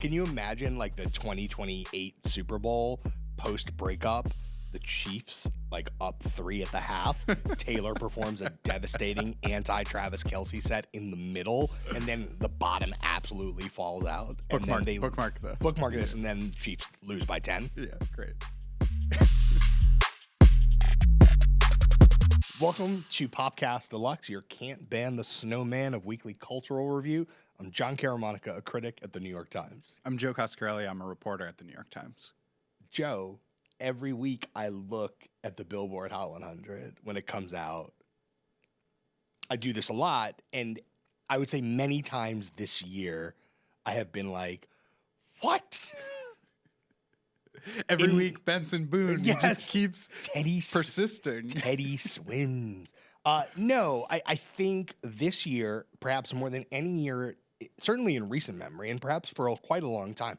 Can you imagine like the 2028 Super Bowl post breakup? The Chiefs like up 3 at the half. Taylor performs a devastating anti-Travis Kelce set in the middle, and then the bottom absolutely falls out. And then they bookmark this, and then Chiefs lose by 10. Yeah, great. Welcome to Popcast Deluxe, your can't ban the snowman of weekly cultural review. I'm John Caramanica, a critic at the New York Times. I'm Joe Coscarelli. I'm a reporter at the New York Times. Joe, every week I look at the Billboard Hot 100 when it comes out. I do this a lot, and I would say many times this year I have been like, what? Every week, Benson Boone just keeps persisting. Teddy swims. No, I think this year, perhaps more than any year, certainly in recent memory, and perhaps for quite a long time,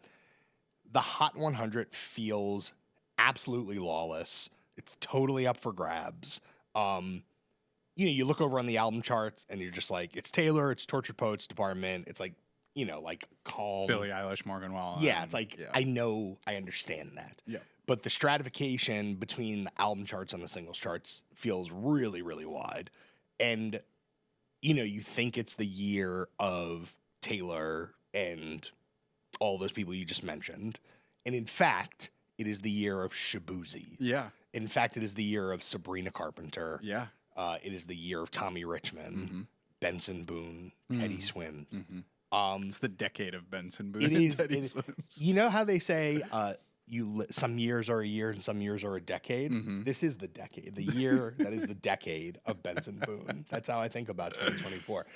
the Hot 100 feels absolutely lawless. It's totally up for grabs. You look over on the album charts, and you're just like, it's Taylor, it's Tortured Poets Department, it's like, like calm. Billie Eilish, Morgan Wallen. Yeah, it's like, I understand that. Yeah. But the stratification between the album charts and the singles charts feels really, really wide. And, you think it's the year of Taylor and all those people you just mentioned. And in fact, it is the year of Shaboozey. Yeah. In fact, it is the year of Sabrina Carpenter. Yeah. It is the year of Tommy Richman, Benson Boone, Teddy Swims. It's the decade of Benson Boone and Teddy Swims. You know how they say some years are a year and some years are a decade? This is the decade. The year that is the decade of Benson Boone. That's how I think about 2024.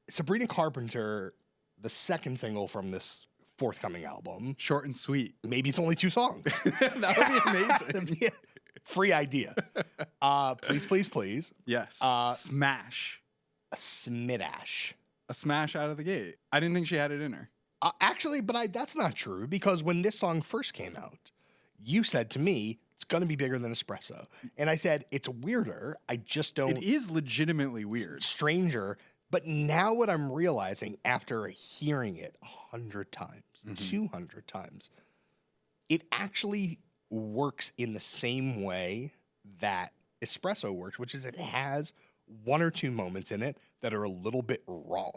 Sabrina Carpenter, the second single from this forthcoming album. Short and sweet. Maybe it's only 2 songs. That would be amazing. That'd be a free idea. Please, please, please. Yes. Smash. A smidash. A smash out of the gate. I didn't think she had it in her. Actually, but that's not true, because when this song first came out, you said to me, it's going to be bigger than Espresso. And I said, it's weirder. I just don't. It is legitimately weird. Stranger. But now what I'm realizing after hearing it 100 times, 200 times, it actually works in the same way that Espresso works, which is it has 1 or 2 moments in it that are a little bit wrong.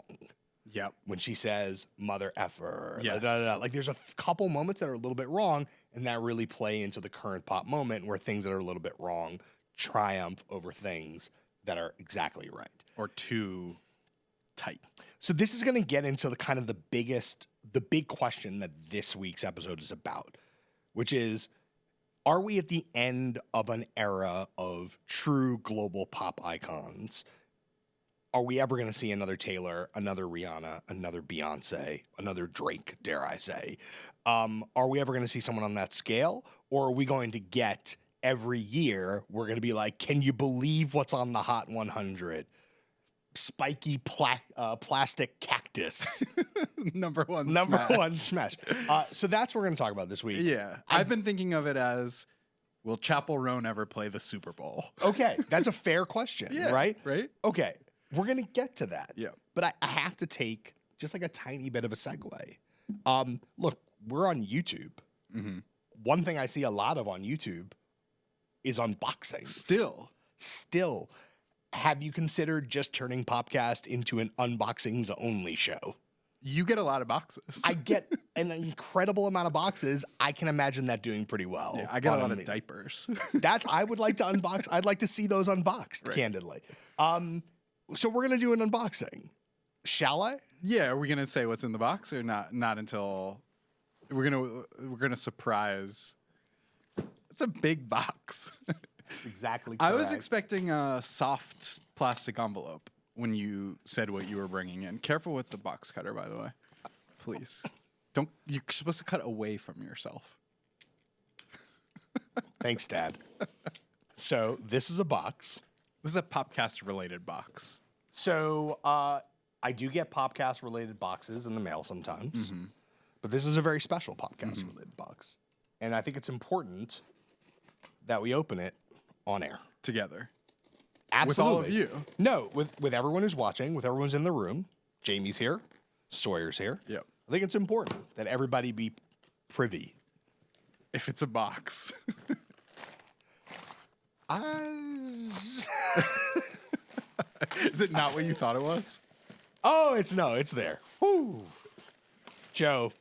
Yep. When she says mother effer, yes. Like there's a couple moments that are a little bit wrong, and that really play into the current pop moment where things that are a little bit wrong triumph over things that are exactly right. Or too tight. So this is going to get into the big question that this week's episode is about, which is, are we at the end of an era of true global pop icons? Are we ever going to see another Taylor, another Rihanna, another Beyonce, another Drake, dare I say? Are we ever going to see someone on that scale? Or are we going to get every year, we're going to be like, can you believe what's on the Hot 100? Spiky plastic cactus. Number one smash. So that's what we're going to talk about this week. Yeah. I've been thinking of it as, will Chapel Roan ever play the Super Bowl? Okay. That's a fair question, right? Right? Okay. We're going to get to that. Yeah. But I have to take just like a tiny bit of a segue. Look, we're on YouTube. One thing I see a lot of on YouTube is unboxings. Still. Have you considered just turning Popcast into an unboxings only show? You get a lot of boxes. I get an incredible amount of boxes. I can imagine that doing pretty well. Yeah, I get a lot of diapers. I would like to unbox. I'd like to see those unboxed, candidly. So we're going to do an unboxing. Shall I? Yeah, are we going to say what's in the box or not? Not until we're going to surprise. It's a big box. Exactly correct. I was expecting a soft plastic envelope when you said what you were bringing in. Careful with the box cutter, by the way. Please. You're supposed to cut away from yourself. Thanks, Dad. So this is a box. This is a Popcast related box. So I do get Popcast related boxes in the mail sometimes, but this is a very special Popcast related box. And I think it's important that we open it on air. Together. Absolutely. With all of you. No, with everyone who's watching, with everyone's in the room. Jamie's here. Sawyer's here. Yep. I think it's important that everybody be privy. If it's a box. Is it not what you thought it was? Oh, it's there. Whew. Joe,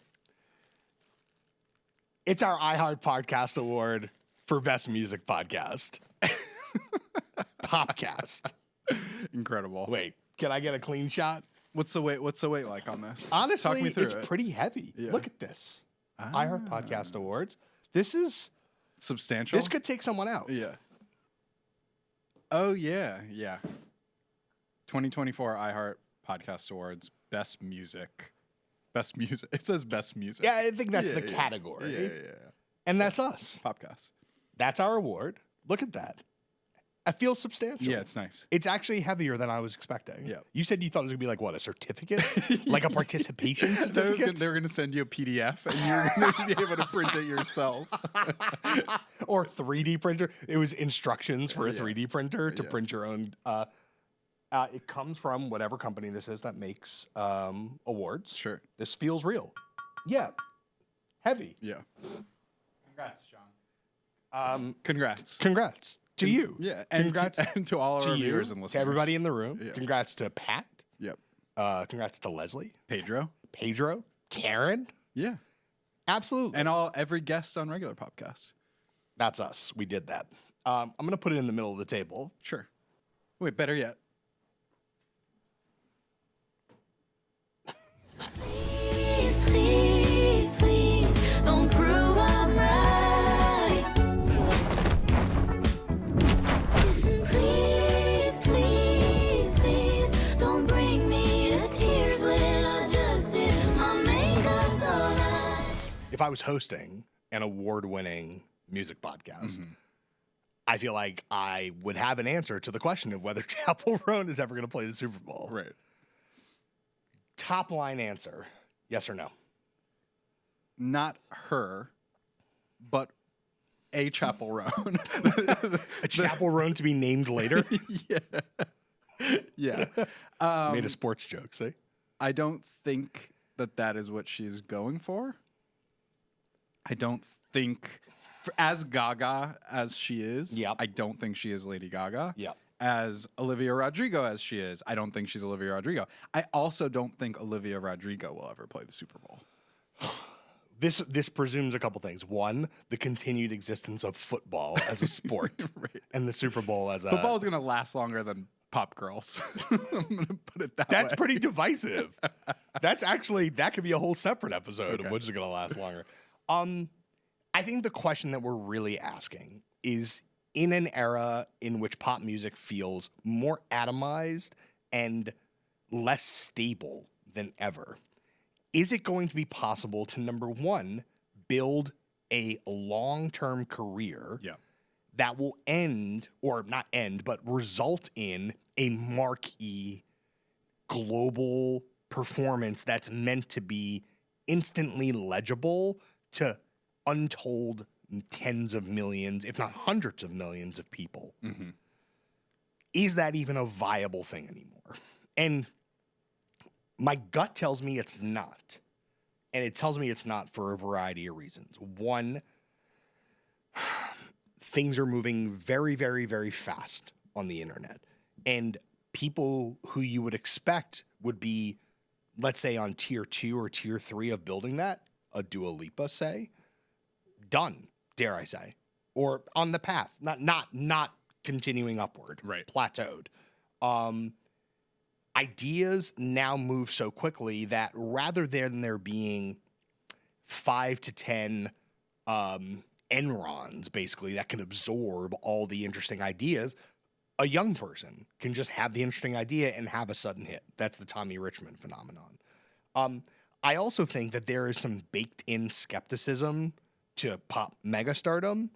it's our iHeartPodcast Award for Best Music Podcast. Popcast. Incredible. Wait, can I get a clean shot? What's the weight like on this? Honestly, Talk me through it's it. pretty heavy. Yeah. Look at this. iHeartPodcast Awards. This is Substantial. this could take someone out. Yeah. Oh yeah. 2024 iHeart Podcast Awards Best Music. It says Best Music. Yeah, I think that's the category. Yeah. And that's us. Popcast. That's our award. Look at that. I feel substantial. Yeah, it's nice. It's actually heavier than I was expecting. Yeah. You said you thought it was going to be like, what, a certificate? Like a participation certificate? They were going to send you a PDF and you were going to be able to print it yourself. Or 3D printer. It was instructions for a 3D printer to print your own. It comes from whatever company this is that makes awards. Sure. This feels real. Yeah. Heavy. Yeah. Congrats, John. Congrats. To you. Yeah. And congrats and to all our viewers and listeners. To everybody in the room. Yeah. Congrats to Pat. Yep. Congrats to Leslie. Pedro. Karen. Yeah. Absolutely. And every guest on regular podcast. That's us. We did that. I'm going to put it in the middle of the table. Sure. Wait, better yet. Please, please, please, don't prove I'm right. Please, please, please, don't bring me to tears when I just did my makeup so nice. If I was hosting an award-winning music podcast, I feel like I would have an answer to the question of whether Chapel Roan is ever going to play the Super Bowl. Right. Top line answer, yes or no? Not her, but a Chapel Roan. A Chapel Roan to be named later? Yeah. Made a sports joke, see? I don't think that is what she's going for. I don't think, as Gaga as she is, Yep. I don't think she is Lady Gaga. Yep. As Olivia Rodrigo as she is, I don't think she's Olivia Rodrigo. I also don't think Olivia Rodrigo will ever play the Super Bowl. This presumes a couple things. One, the continued existence of football as a sport, Right. and the Super Bowl as a Football is going to last longer than pop girls. I'm going to put it that way. That's pretty divisive. That could be a whole separate episode of which is going to last longer. I think the question that we're really asking is, in an era in which pop music feels more atomized and less stable than ever, is it going to be possible to, number one, build a long-term career that will end, or not end, but result in a marquee global performance that's meant to be instantly legible to untold tens of millions, if not hundreds of millions of people? Is that even a viable thing anymore? And my gut tells me it's not. And it tells me it's not for a variety of reasons. One, things are moving very, very, very fast on the internet. And people who you would expect would be, let's say, on tier 2 or tier 3 of building that, a Dua Lipa, say, done, dare I say, or on the path, not continuing upward, Right. Plateaued. Ideas now move so quickly that rather than there being 5 to 10 Enrons, basically, that can absorb all the interesting ideas, a young person can just have the interesting idea and have a sudden hit. That's the Tommy Richman phenomenon. I also think that there is some baked-in skepticism to pop megastardom.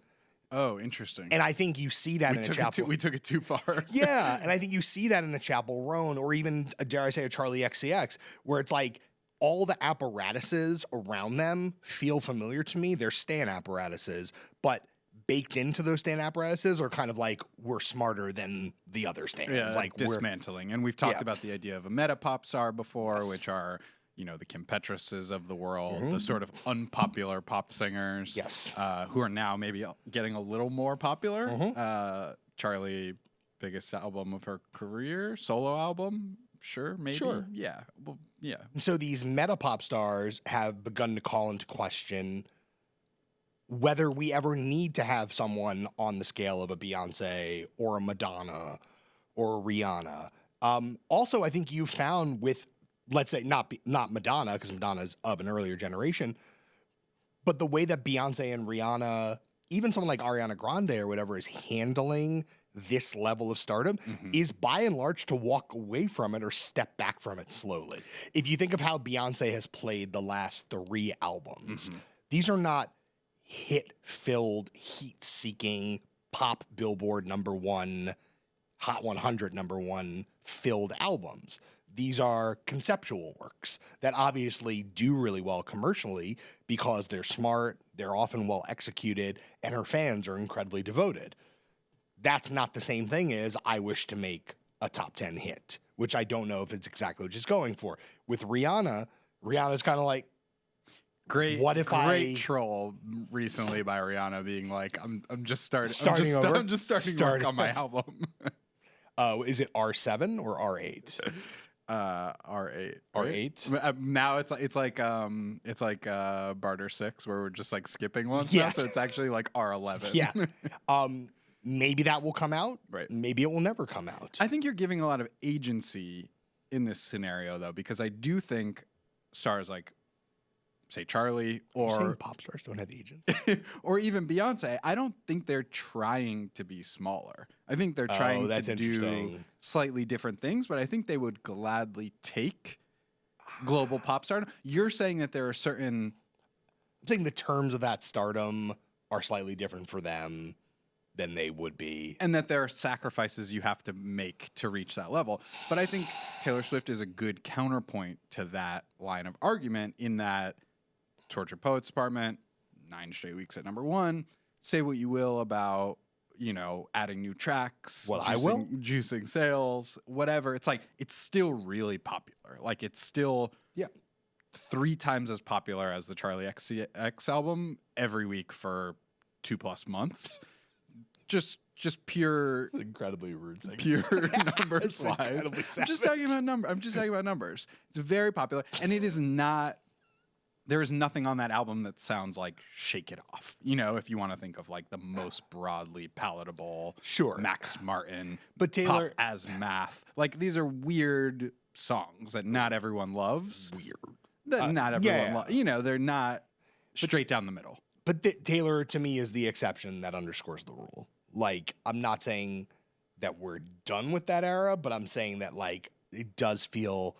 Oh, interesting. And I think you see that in a Chapel. We took it too far. Yeah, and I think you see that in a Chapel Roan, or even, dare I say, a Charlie XCX, where it's like all the apparatuses around them feel familiar to me. They're Stan apparatuses, but baked into those Stan apparatuses are kind of like, we're smarter than the other Stans. Yeah, like dismantling. And we've talked Yeah. about the idea of a meta pop star before, which are the Kim Petrases of the world, the sort of unpopular pop singers, Yes. who are now maybe getting a little more popular. Charlie, biggest album of her career, solo album, sure, maybe, Sure. yeah, well, yeah. So these meta pop stars have begun to call into question whether we ever need to have someone on the scale of a Beyonce or a Madonna or a Rihanna. Also, I think you found with, let's say, not Madonna, because Madonna's of an earlier generation, but the way that Beyonce and Rihanna, even someone like Ariana Grande or whatever, is handling this level of stardom is by and large to walk away from it or step back from it slowly. If you think of how Beyonce has played the last 3 albums, these are not hit-filled, heat-seeking, pop Billboard #1, Hot 100 #1 filled albums. These are conceptual works that obviously do really well commercially because they're smart, they're often well executed, and her fans are incredibly devoted. That's not the same thing as I wish to make a top 10 hit, which I don't know if it's exactly what she's going for. With Rihanna's kind of like, Great I troll recently by Rihanna being like, I'm just starting work on my album. Is it R7 or R8? R8. R8. Now it's like Barter 6 where we're just like skipping ones Yeah. now, so it's actually like R11. Yeah. Maybe that will come out. Right. Maybe it will never come out. I think you're giving a lot of agency in this scenario though, because I do think stars like, say, Charlie You're saying or pop stars don't have agents. or even Beyonce, I don't think they're trying to be smaller. I think they're trying that's to do interesting. slightly different things, but I think they would gladly take global pop stardom. You're saying that there are certain... I'm saying the terms of that stardom are slightly different for them than they would be. And that there are sacrifices you have to make to reach that level. But I think Taylor Swift is a good counterpoint to that line of argument in that Tortured Poets Department, 9 straight weeks at #1. Say what you will about, adding new tracks. I will? Juicing sales, whatever. It's like, it's still really popular. Like, it's still 3 times as popular as the Charlie XCX album every week for 2+ months. Just pure... It's incredibly rude thing. Pure numbers wise. incredibly I'm just talking about numbers. It's very popular, and it is not. There is nothing on that album that sounds like "Shake It Off." If you want to think of like the most broadly palatable, Sure. Max Martin, But Taylor- Pop as Math. Like these are weird songs that not everyone loves. Weird. That not everyone yeah. loves. They're not straight down the middle. But Taylor, to me, is the exception that underscores the rule. Like, I'm not saying that we're done with that era, but I'm saying that, like, it does feel...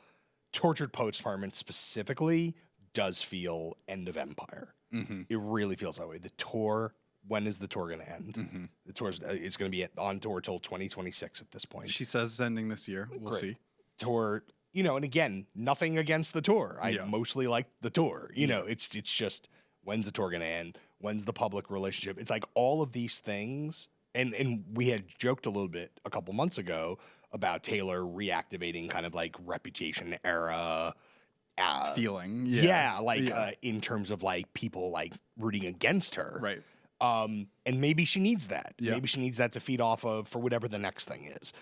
Tortured Poets Department specifically does feel end of Empire. It really feels that way. The tour... When is the tour going to end? The tour is going to be on tour till 2026 at this point. She says ending this year. We'll see. Tour... and again, nothing against the tour. I Yeah. mostly like the tour. It's just... When's the tour going to end? When's the public relationship? It's like all of these things. And we had joked a little bit a couple months ago about Taylor reactivating kind of like Reputation era Feeling. in terms of like people like rooting against her. Right. And maybe she needs that. Yeah. Maybe she needs that to feed off of for whatever the next thing is.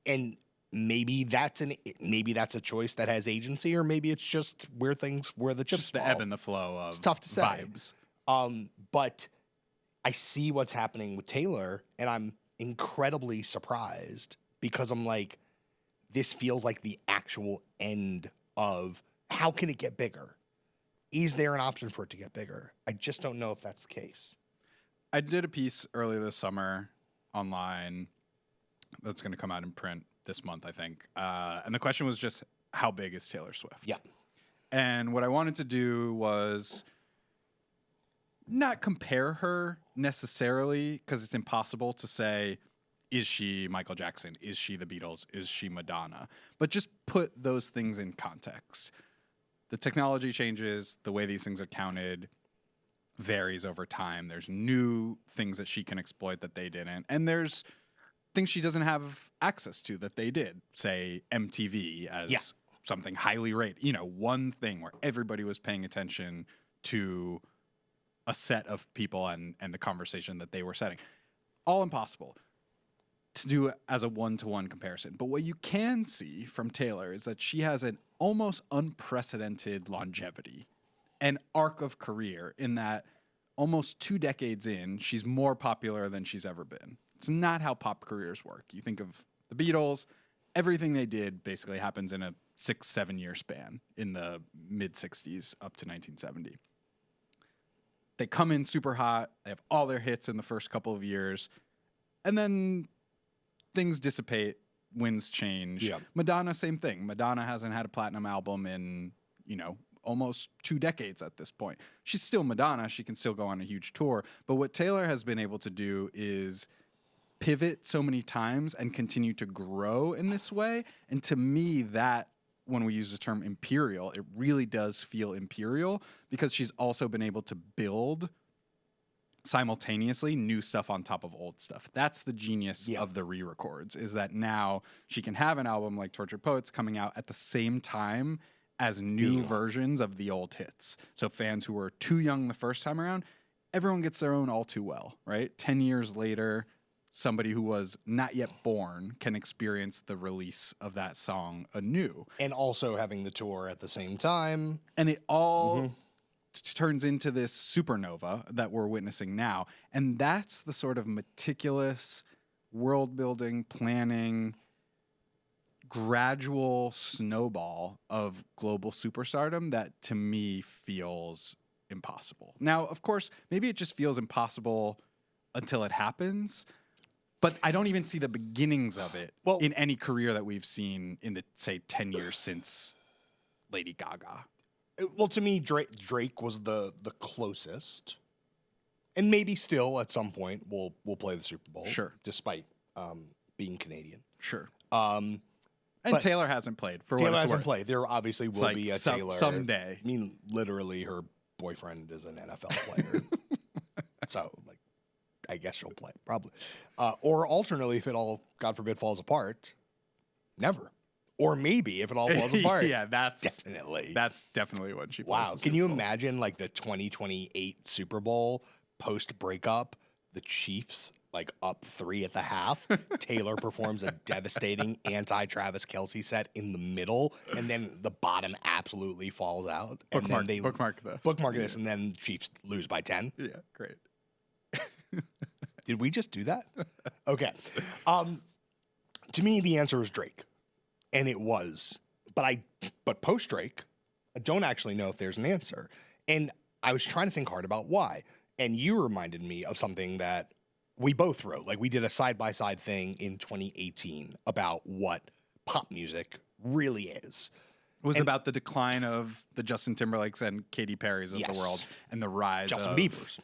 And maybe that's a choice that has agency, or maybe it's just where the chips Just the fall. ebb and the flow of It's tough to say. vibes. But I see what's happening with Taylor, and I'm incredibly surprised because I'm like, this feels like the actual end of how can it get bigger? Is there an option for it to get bigger? I just don't know if that's the case. I did a piece earlier this summer online that's going to come out in print this month, I think. And the question was just, how big is Taylor Swift? Yeah. And what I wanted to do was not compare her necessarily, because it's impossible to say, is she Michael Jackson? Is she the Beatles? Is she Madonna? But just put those things in context. The technology changes, the way these things are counted varies over time. There's new things that she can exploit that they didn't. And there's things she doesn't have access to that they did. Say MTV as something highly rated, one thing where everybody was paying attention to a set of people and the conversation that they were setting. All impossible to do it as a one-to-one comparison. But what you can see from Taylor is that she has an almost unprecedented longevity, an arc of career, in that almost 2 decades in, she's more popular than she's ever been. It's not how pop careers work. You think of the Beatles, everything they did basically happens in a 6-7 year span in the mid-60s up to 1970. They come in super hot, they have all their hits in the first couple of years, and then things dissipate, winds change. Yeah. Madonna, same thing. Madonna hasn't had a platinum album in, almost 2 decades at this point. She's still Madonna. She can still go on a huge tour. But what Taylor has been able to do is pivot so many times and continue to grow in this way. And to me, that, when we use the term imperial, it really does feel imperial, because she's also been able to build simultaneously new stuff on top of old stuff. That's the genius of the re-records, is that now she can have an album like Tortured Poets coming out at the same time as new versions of the old hits. So fans who were too young the first time around, everyone gets their own All Too Well, right? 10 years later, somebody who was not yet born can experience the release of that song anew. And also having the tour at the same time. And it all turns into this supernova that we're witnessing now. And that's the sort of meticulous world building, planning, gradual snowball of global superstardom that, to me, feels impossible. Now, of course, maybe it just feels impossible until it happens, but I don't even see the beginnings of it in any career that we've seen in the, say, 10 years since Lady Gaga. Well, to me, Drake was the closest, and maybe still at some point we'll play the Super Bowl. Sure, despite being Canadian. Sure. But Taylor hasn't played. For Taylor what it's hasn't worth. played. There obviously will be a Taylor someday. I mean, literally, her boyfriend is an NFL player, so I guess she'll play probably. Or alternately, if it all, God forbid, falls apart, never. Or maybe if it all falls apart, yeah, that's definitely when she. Wow, can you imagine the 2028 Super Bowl post breakup? The Chiefs up 3 at the half. Taylor performs a devastating anti-Travis Kelce set in the middle, and then the bottom absolutely falls out. And then they bookmark this, and then Chiefs lose by 10. Yeah, great. Did we just do that? Okay. To me, the answer is Drake, and it was. But post Drake, I don't actually know if there's an answer. And I was trying to think hard about why. And you reminded me of something that we both wrote. We did a side-by-side thing in 2018 about what pop music really is. It was about the decline of the Justin Timberlakes and Katy Perrys of the world, and the rise of Biebers.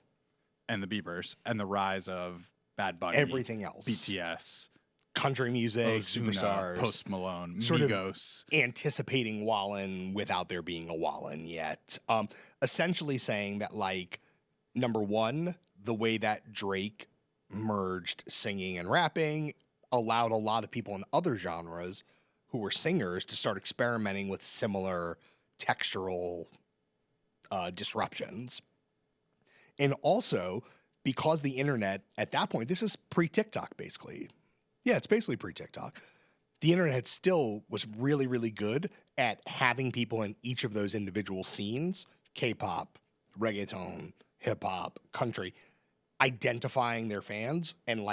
And the Biebers, and the rise of Bad Bunny. Everything else. BTS. Country music, Ozuna, superstars. Post Malone, sort Migos. Of anticipating Wallen without there being a Wallen yet. Essentially saying that, number one, the way that Drake merged singing and rapping allowed a lot of people in other genres who were singers to start experimenting with similar textural disruptions. And also, because the internet, at that point, this is pre-TikTok, basically. Yeah, it's basically pre-TikTok. The internet still was really, really good at having people in each of those individual scenes, K-pop, reggaeton, hip-hop, country, identifying their fans and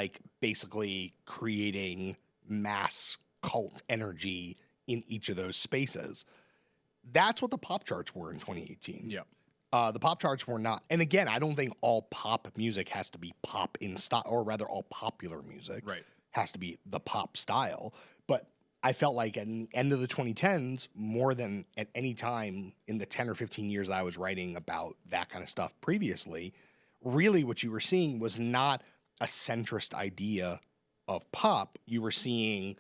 basically creating mass cult energy in each of those spaces. That's what the pop charts were in 2018. Yep. The pop charts were not. And again, I don't think all pop music has to be pop in style, or rather all popular music has to be the pop style. But I felt like at the end of the 2010s, more than at any time in the 10 or 15 years I was writing about that kind of stuff previously, really what you were seeing was not a centrist idea of pop. You were seeing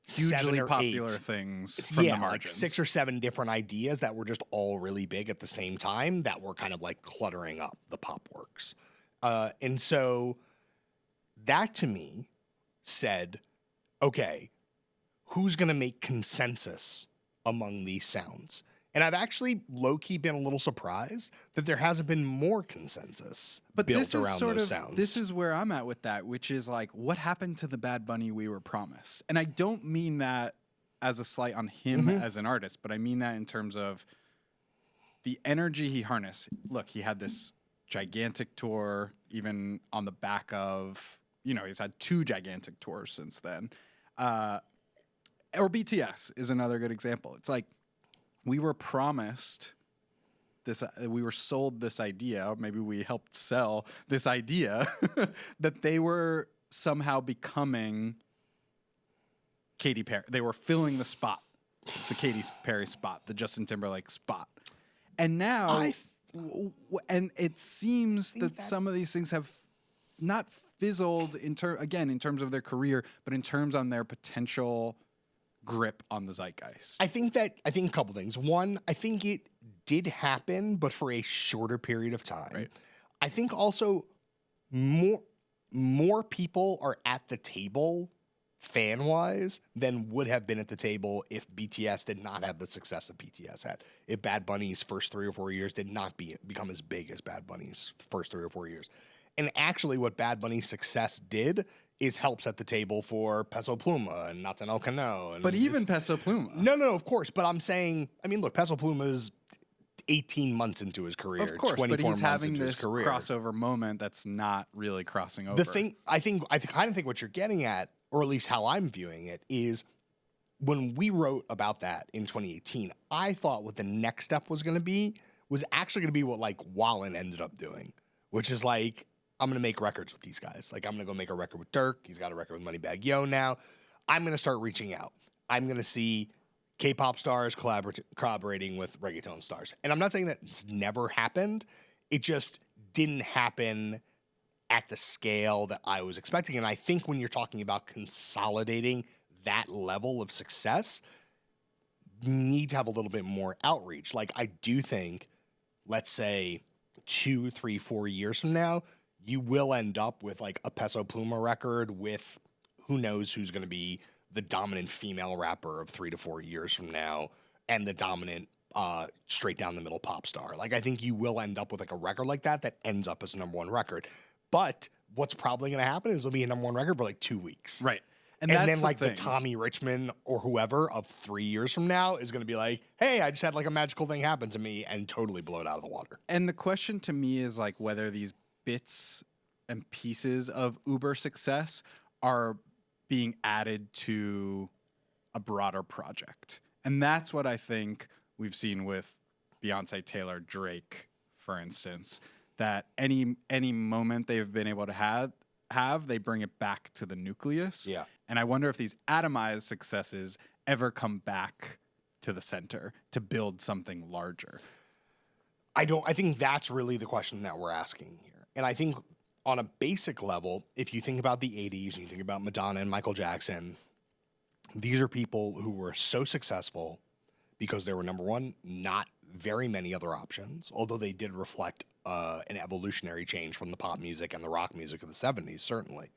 hugely popular things from the margins. 6 or 7 different ideas that were just all really big at the same time that were kind of cluttering up the pop works. And so that to me said, okay, who's going to make consensus among these sounds. And I've actually low-key been a little surprised that there hasn't been more consensus built around those sounds. This is where I'm at with that, which is like, what happened to the Bad Bunny we were promised? And I don't mean that as a slight on him as an artist, but I mean that in terms of the energy he harnessed. Look, he had this gigantic tour, even on the back of, he's had 2 gigantic tours since then. Or BTS is another good example. It's like, we were promised this, we were sold this idea, or maybe we helped sell this idea that they were somehow becoming Katy Perry. They were filling the spot, the Katy Perry spot, the Justin Timberlake spot. And now, and it seems that some of these things have not fizzled in terms of their career, but in terms on their potential grip on the zeitgeist. I think a couple things. One, I think it did happen, but for a shorter period of time. Right. I think also more people are at the table fan-wise than would have been at the table if BTS did not have the success that BTS had. If Bad Bunny's first 3 or 4 years did not become as big as Bad Bunny's first 3 or 4 years. And actually what Bad Bunny's success did is help set the table for Peso Pluma and Nathan Cano. But even Peso Pluma. No, of course. But I'm saying, look, Peso Pluma's 18 months into his career. Of course, 24 but he's months having into this his career. crossover moment that's not really crossing over. The thing, I kind of think what you're getting at, or at least how I'm viewing it, is when we wrote about that in 2018, I thought what the next step was going to be was actually going to be what like Wallen ended up doing, which is like, I'm going to make records with these guys. Like, I'm going to go make a record with Dirk. He's got a record with Moneybagg Yo now. I'm going to start reaching out. I'm going to see K-pop stars collaborating with reggaeton stars. And I'm not saying that it's never happened. It just didn't happen at the scale that I was expecting. And I think when you're talking about consolidating that level of success, you need to have a little bit more outreach. Like, I do think, let's say 2, 3, 4 years from now, you will end up with like a Peso Pluma record with who knows who's going to be the dominant female rapper of 3 to 4 years from now and the dominant straight down the middle pop star. Like, I think you will end up with like a record like that ends up as a number 1 record. But what's probably going to happen is it'll be a number 1 record for like 2 weeks. Right. And then like the Tommy Richman or whoever of 3 years from now is going to be like, hey, I just had like a magical thing happen to me and totally blow it out of the water. And the question to me is like whether these bits and pieces of Uber success are being added to a broader project. And that's what I think we've seen with Beyonce, Taylor, Drake, for instance, that any moment they've been able to have, they bring it back to the nucleus. Yeah. And I wonder if these atomized successes ever come back to the center to build something larger. I think that's really the question that we're asking here. And I think on a basic level, if you think about the 80s and you think about Madonna and Michael Jackson, these are people who were so successful because there were, number 1, not very many other options, although they did reflect an evolutionary change from the pop music and the rock music of the 70s, certainly.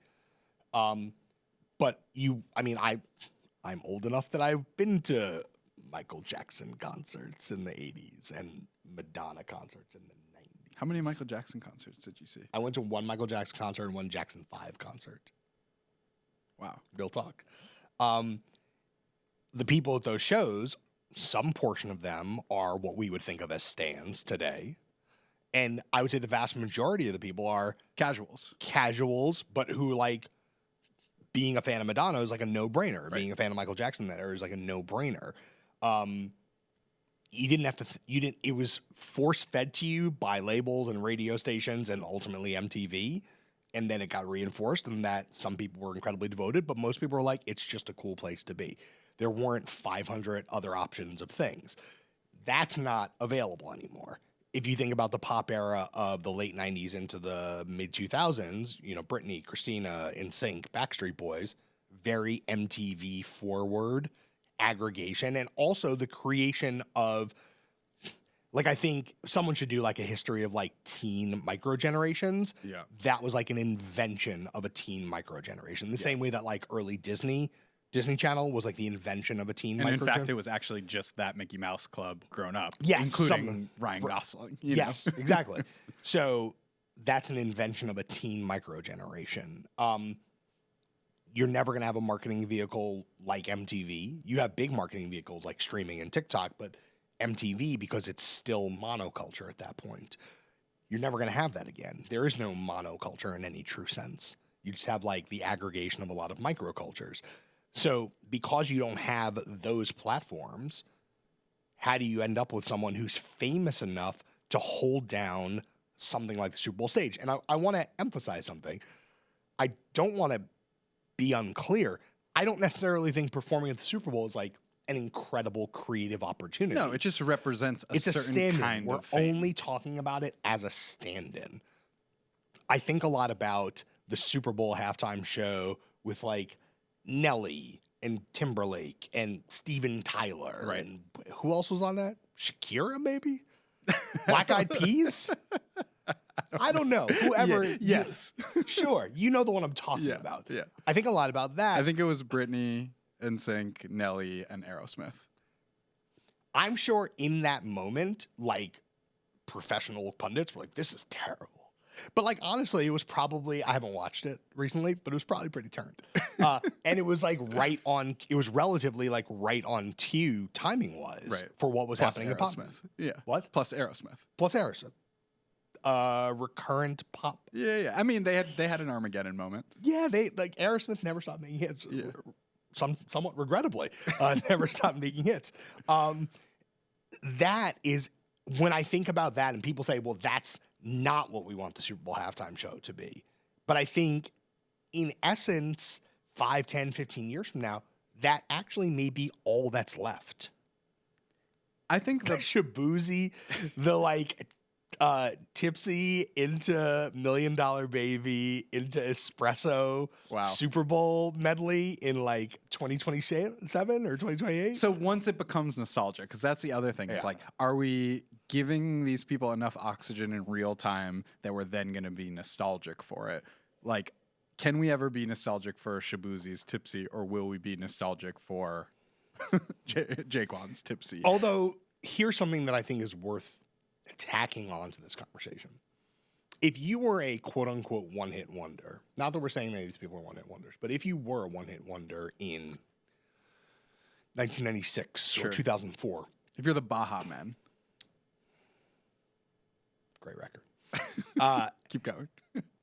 But I'm old enough that I've been to Michael Jackson concerts in the 80s and Madonna concerts in the 90s. How many Michael Jackson concerts did you see? I went to 1 Michael Jackson concert and 1 Jackson 5 concert. Wow. Real talk. The people at those shows, some portion of them are what we would think of as stans today. And I would say the vast majority of the people are Casuals, but who like being a fan of Madonna is like a no-brainer. Right. Being a fan of Michael Jackson that era is like a no-brainer. You didn't have to, it was force-fed to you by labels and radio stations and ultimately MTV. And then it got reinforced and that some people were incredibly devoted, but most people were like, it's just a cool place to be. There weren't 500 other options of things. That's not available anymore. If you think about the pop era of the late 90s into the mid 2000s, Britney, Christina, NSYNC, Backstreet Boys, very MTV forward aggregation, and also the creation of, like, I think someone should do like a history of like teen micro generations. Yeah. That was like an invention of a teen micro generation. The same way that like early Disney Disney Channel was like the invention of a teen And in microchannel. fact, it was actually just that Mickey Mouse Club grown up, Yes, including Ryan Gosling. You yes, know? exactly. So that's an invention of a teen micro generation. You're never going to have a marketing vehicle like MTV. You have big marketing vehicles like streaming and TikTok, but MTV, because it's still monoculture at that point, you're never going to have that again. There is no monoculture in any true sense. You just have like the aggregation of a lot of microcultures. So because you don't have those platforms, how do you end up with someone who's famous enough to hold down something like the Super Bowl stage? And I want to emphasize something. I don't want to be unclear. I don't necessarily think performing at the Super Bowl is like an incredible creative opportunity. No, it just represents a certain stand-in. kind We're of fame. only talking about it as a stand-in. I think a lot about the Super Bowl halftime show with like Nelly and Timberlake and Steven Tyler. Right. And who else was on that? Shakira, maybe? Black Eyed Peas? I don't know. Whoever. Yes. Sure. You know the one I'm talking about. Yeah. I think a lot about that. I think it was Britney, NSYNC, Nelly, and Aerosmith. I'm sure in that moment, like, professional pundits were like, this is terrible. But, like, honestly, it was probably, I haven't watched it recently, but it was probably pretty turned. And it was, like, right on, it was relatively, like, right on cue timing-wise Right. for what was Plus happening in pop. Aerosmith. Yeah. What? Plus Aerosmith. Plus Aerosmith. Recurrent pop. Yeah. I mean, they had an Armageddon moment. Yeah, they, like, Aerosmith never stopped making hits. Yeah. Somewhat regrettably, never stopped making hits. That is, when I think about that and people say, well, that's not what we want the Super Bowl halftime show to be. But I think in essence, 5, 10, 15 years from now, that actually may be all that's left. I think The that Shaboozey, the like tipsy into $1 Million Baby into espresso Wow. Super Bowl medley in like 2027 or 2028. so once it becomes nostalgia, because that's the other thing. It's Yeah. like, are we giving these people enough oxygen in real time that we're then going to be nostalgic for it? Like, can we ever be nostalgic for Shaboozey's Tipsy, or will we be nostalgic for Jaquan's Tipsy? Although, here's something that I think is worth tacking onto this conversation. If you were a quote unquote one hit wonder, not that we're saying that these people are one hit wonders, but if you were a one hit wonder in 1996 Sure. or 2004, If you're the Baja Man, great record. keep going.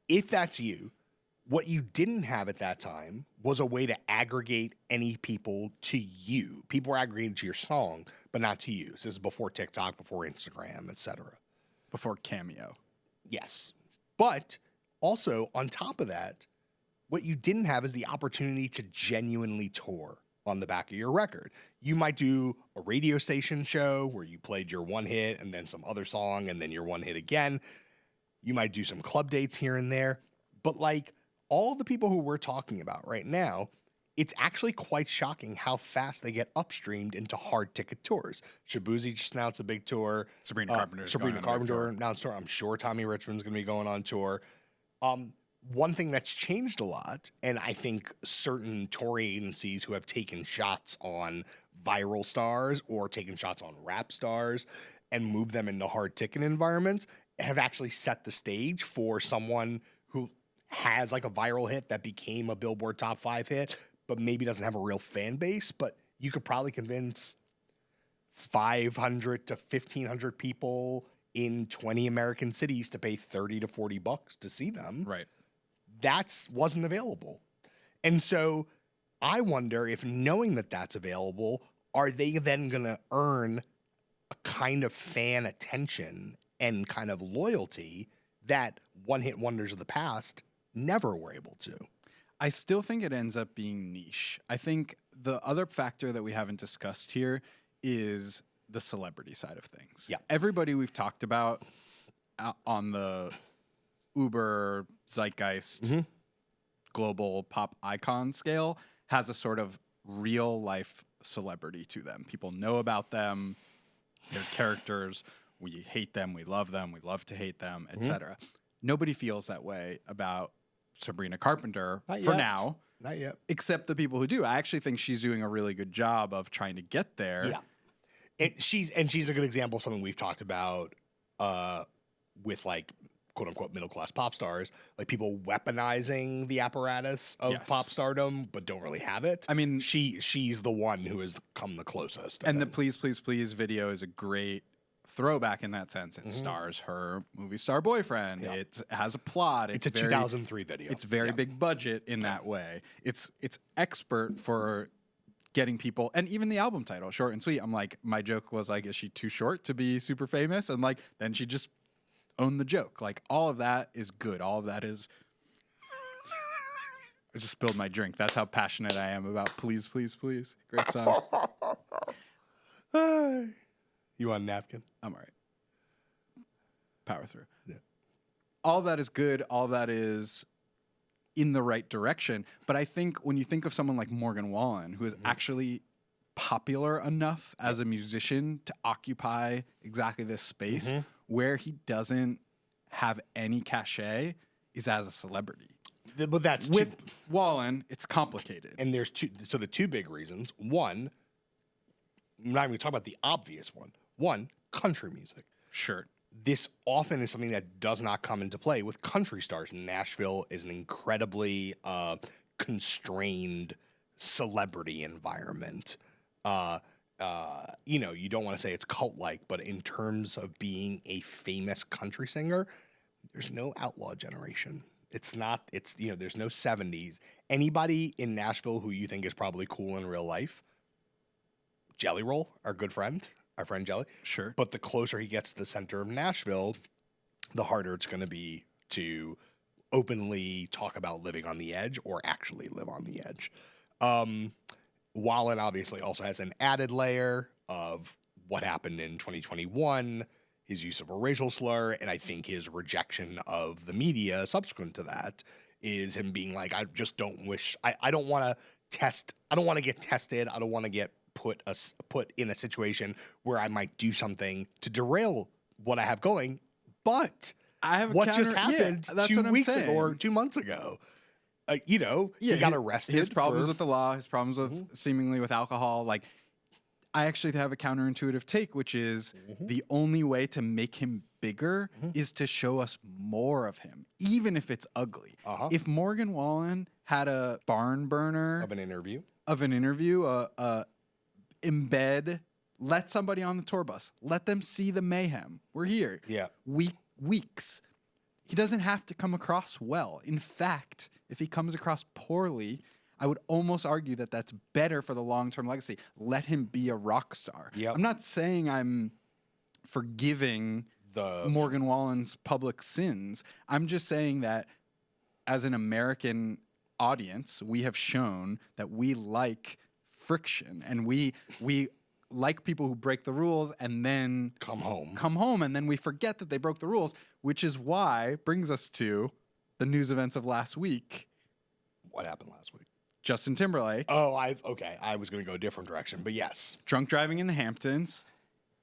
If that's you, what you didn't have at that time was a way to aggregate any people to you. People were aggregated to your song, but not to you. So this is before TikTok, before Instagram, etc. Before Cameo. Yes. But also, on top of that, what you didn't have is the opportunity to genuinely tour on the back of your record. You might do a radio station show where you played your one hit and then some other song and then your one hit again. You might do some club dates here and there. But like all the people who we're talking about right now, it's actually quite shocking how fast they get upstreamed into hard ticket tours. Shaboozey just announced a big tour. Sabrina Carpenter. Sabrina Carpenter announced tour. I'm sure Tommy Richman's going to be going on tour. One thing that's changed a lot, and I think certain touring agencies who have taken shots on viral stars or taken shots on rap stars and moved them into hard ticket environments have actually set the stage for someone who has like a viral hit that became a Billboard top 5 hit, but maybe doesn't have a real fan base. But you could probably convince 500 to 1,500 people in 20 American cities to pay $30 to $40 to see them. Right. That wasn't available. And so I wonder if, knowing that that's available, are they then going to earn a kind of fan attention and kind of loyalty that one-hit wonders of the past never were able to? I still think it ends up being niche. I think the other factor that we haven't discussed here is the celebrity side of things. Yeah. Everybody we've talked about on the Uber zeitgeist global pop icon scale has a sort of real life celebrity to them. People know about them, their characters. We hate them, we love to hate them, etc. Nobody feels that way about Sabrina Carpenter Not for yet. now, Not yet. except the people who do. I actually think she's doing a really good job of trying to get there. Yeah. And she's a good example of something we've talked about with like quote unquote middle class pop stars, like people weaponizing the apparatus of Yes. pop stardom but don't really have it. I mean, she's the one who has come the closest. I and the think. Please Please Please video is a great throwback in that sense. It stars her movie star boyfriend. Yeah. It has a plot. It's a very, 2003 video. It's very Yeah. big budget in that way. It's expert for getting people, and even the album title, short and sweet. I'm like, my joke was like, is she too short to be super famous? And like, then she just owned the joke. Like, all of that is good. All of that is. I just spilled my drink. That's how passionate I am about Please Please Please. Great song. You want a napkin? I'm all right. Power through. Yeah. All that is good. All that is in the right direction. But I think when you think of someone like Morgan Wallen, who is actually popular enough as a musician to occupy exactly this space, where he doesn't have any cachet is as a celebrity. But that's With Wallen, it's complicated. and there's two. So the two big reasons. One, I'm not even going to talk about the obvious one. One, country music. Sure. This often is something that does not come into play with country stars. Nashville is an incredibly constrained celebrity environment. You know, you don't want to say it's cult-like, but in terms of being a famous country singer, there's no outlaw generation. It's not, it's, you know, there's no 70s. Anybody in Nashville who you think is probably cool in real life, Jelly Roll, our good friend, our friend Jelly. Sure. But the closer he gets to the center of Nashville, the harder it's going to be to openly talk about living on the edge or actually live on the edge. Wallen obviously also has an added layer of what happened in 2021, his use of a racial slur, and I think his rejection of the media subsequent to that is him being like, I just don't wish, I don't want to test, I don't want to get tested, I don't want to get put in a situation where I might do something to derail what I have going, but I have a what counter- just yeah, happened that's 2 what I'm weeks ago saying. or 2 months ago? You know, he got arrested. His problems for- with the law, his problems with seemingly with alcohol. Like, I actually have a counterintuitive take, which is the only way to make him bigger is to show us more of him, even if it's ugly. If Morgan Wallen had a barn burner of an interview. Embed, let somebody on the tour bus, let them see the mayhem. We're here. Yeah. Weeks. He doesn't have to come across well. In fact, if he comes across poorly, I would almost argue that that's better for the long-term legacy. Let him be a rock star. Yep. I'm not saying I'm forgiving Morgan Wallen's public sins. I'm just saying that as an American audience, we have shown that we like friction and we like people who break the rules and then Come home. and then we forget that they broke the rules, which is why brings us to the news events of last week. What happened last week? Justin Timberlake, Okay. I was going to go a different direction, but yes. drunk driving in the Hamptons,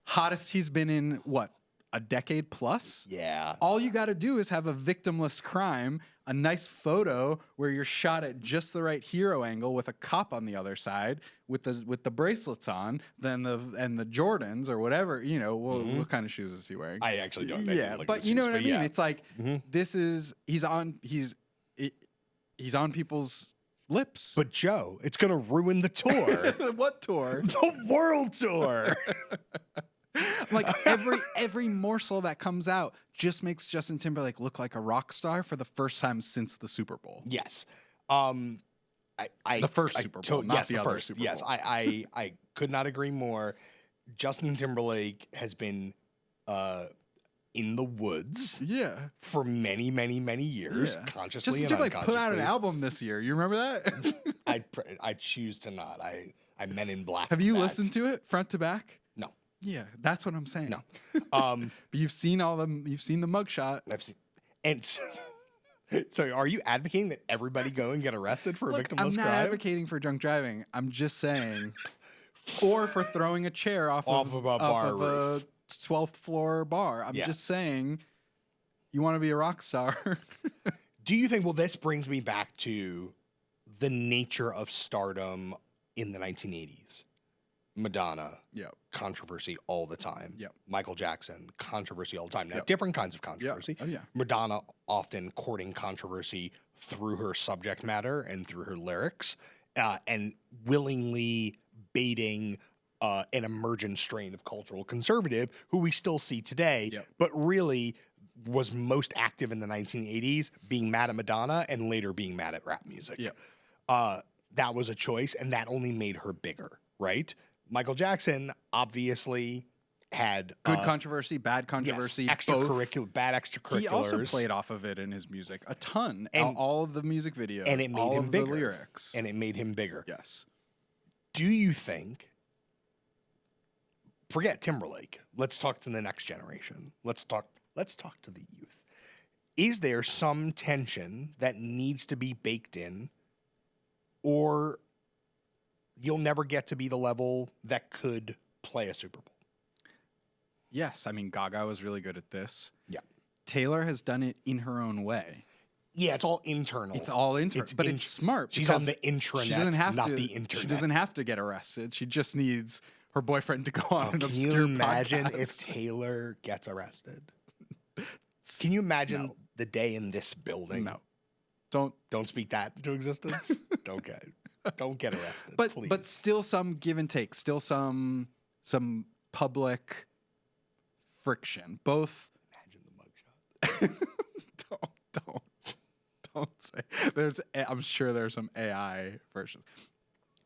hottest he's been in what, a decade plus? Yeah. All you got to do is have a victimless crime, a nice photo where you're shot at just the right hero angle with a cop on the other side with the bracelets on, and the Jordans or whatever, you know, what kind of shoes is he wearing? I actually don't. Yeah, but you know what I mean? It's like this is he's on people's lips. But Joe, it's going to ruin the tour. What tour? The world tour. Like every morsel that comes out just makes Justin Timberlake look like a rock star for the first time since the Super Bowl. Yes. The first Super Bowl, not the other Super Bowl. Yes, I could not agree more. Justin Timberlake has been in the woods for many, many, many years, consciously Justin and Timberlake unconsciously. put out an album this year. You remember that? I choose to not. I Men in Black. Have you that. listened to it front to back? No. Yeah, that's what I'm saying. No. But you've seen the mugshot. I've seen, and so are you advocating that everybody go and get arrested for a Look, victimless I'm not crime? advocating for drunk driving. I'm just saying, or for throwing a chair off of a bar a roof. 12th floor bar. I'm just saying, you want to be a rock star. Do you think, well, this brings me back to the nature of stardom in the 1980s. Madonna, Yep. controversy all the time. Yep. Michael Jackson, controversy all the time. Now, Yep. different kinds of controversy. Oh, yeah. Madonna often courting controversy through her subject matter and through her lyrics, and willingly baiting an emergent strain of cultural conservative who we still see today, Yep. but really was most active in the 1980s, being mad at Madonna and later being mad at rap music. Yep. That was a choice, and that only made her bigger, right? Michael Jackson obviously had Good controversy, bad controversy, bad extracurriculars. He also played off of it in his music a ton. And- all of the music videos, and it made all him of bigger. the lyrics. And it made him bigger. Yes. Do you think? Forget Timberlake. Let's talk to the next generation. Let's talk to the youth. Is there some tension that needs to be baked in, or you'll never get to be the level that could play a Super Bowl? Yes. I mean, Gaga was really good at this. Yeah. Taylor has done it in her own way. Yeah, it's all internal. It's all internal, but it's smart. She's because on the intranet, she doesn't have not to, the internet. She doesn't have to get arrested. She just needs her boyfriend to go on an Can obscure you imagine podcast. if Taylor gets arrested? Can you imagine No. the day in this building? No. Don't speak that into existence. Don't get arrested. But please. but still some give and take, still some public friction. Both Imagine the mugshot. don't say. I'm sure there's some AI version.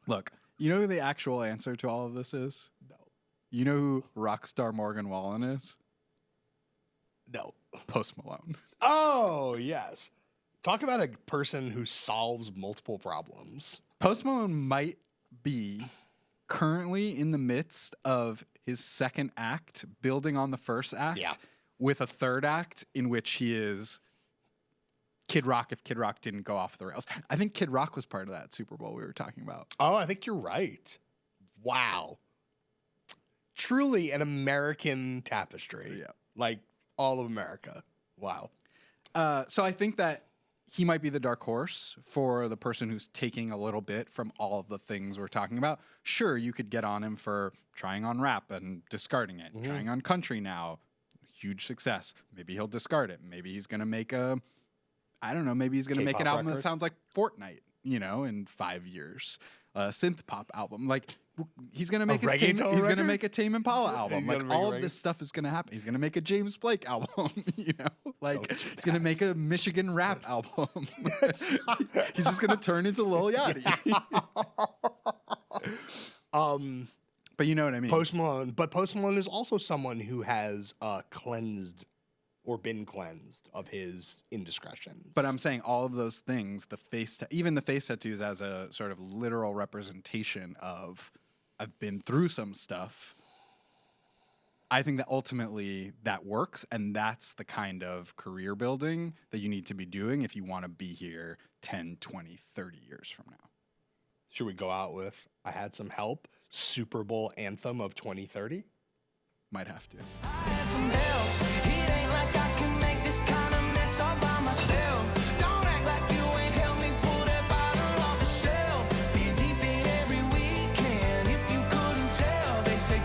Look, you know who the actual answer to all of this is? No. You know who rock star Morgan Wallen is? No. Post Malone. Oh, yes. Talk about a person who solves multiple problems. Post Malone might be currently in the midst of his second act, building on the first act, Yeah. with a third act in which he is Kid Rock if Kid Rock didn't go off the rails. I think Kid Rock was part of that Super Bowl we were talking about. Oh, I think you're right. Wow. Truly an American tapestry. Yeah. Like all of America. Wow. So I think that he might be the dark horse for the person who's taking a little bit from all of the things we're talking about. Sure, you could get on him for trying on rap and discarding it, trying on country now, huge success. Maybe he'll discard it. Maybe he's going to make maybe he's going to make an K-pop album record? that sounds like Fortnite, in 5 years. A synth pop album. Like, he's going to make reggaeton he's going to record? make a Tame Impala album. He's Like, gonna make all a of this stuff is going to happen. He's going to make a James Blake album, Like, he's going to make a Michigan rap album. He's just going to turn into Lil Yachty. But you know what I mean? Post Malone is also someone who has cleansed or been cleansed of his indiscretions. But I'm saying all of those things, even the face tattoos as a sort of literal representation of I've been through some stuff. I think that ultimately that works, and that's the kind of career building that you need to be doing if you want to be here 10, 20, 30 years from now. Should we go out with I Had Some Help, Super Bowl anthem of 2030? Might have to. I had some help. It ain't like I can make this kind of mess all by myself. Don't act like you ain't helped me pull that bottle off the shelf. Been deep in every weekend. If you couldn't tell, they say